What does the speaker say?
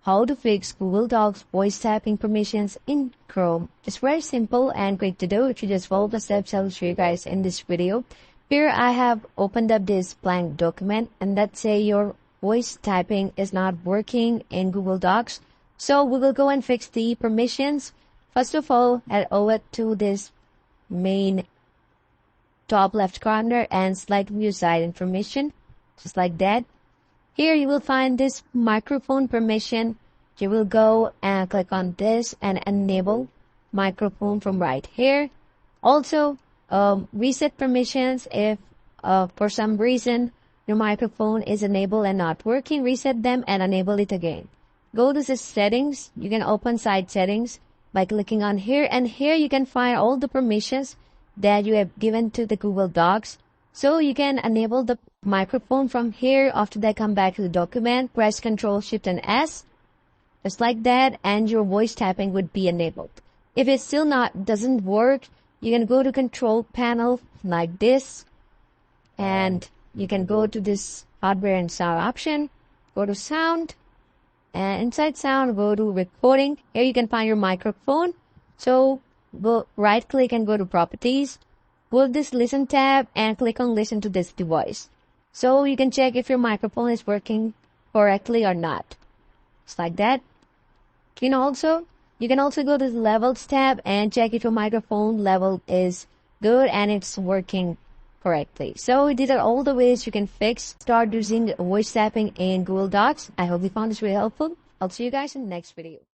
how to fix Google Docs voice typing permissions in Chrome. It's very simple and quick to do. If you just follow the steps I'll show you guys in this video. Here I have opened up this blank document, and let's say your voice typing is not working in Google Docs. So we will go and fix the permissions. First of all, head over to this main top left corner and select view site information, just like that. Here you will find this microphone permission. You will go and click on this and enable microphone from right here. Also, reset permissions. If for some reason your microphone is enabled and not working, reset them and enable it again. Go to the settings. You can open site settings by clicking on here, and here you can find all the permissions that you have given to the Google Docs. So you can enable the microphone from here. After that, come back to the document, press Ctrl Shift and S, just like that, and your voice typing would be enabled. If it still doesn't work, you can go to Control Panel like this, and you can go to this Hardware and Sound option, go to Sound, and inside Sound, go to Recording. Here you can find your microphone. So go right click and go to Properties. Go to this Listen tab and click on Listen to this device. So you can check if your microphone is working correctly or not. Just like that. You can also go to the Levels tab and check if your microphone level is good and it's working correctly. So these are all the ways you can start using voice typing in Google Docs. I hope you found this really helpful. I'll see you guys in the next video.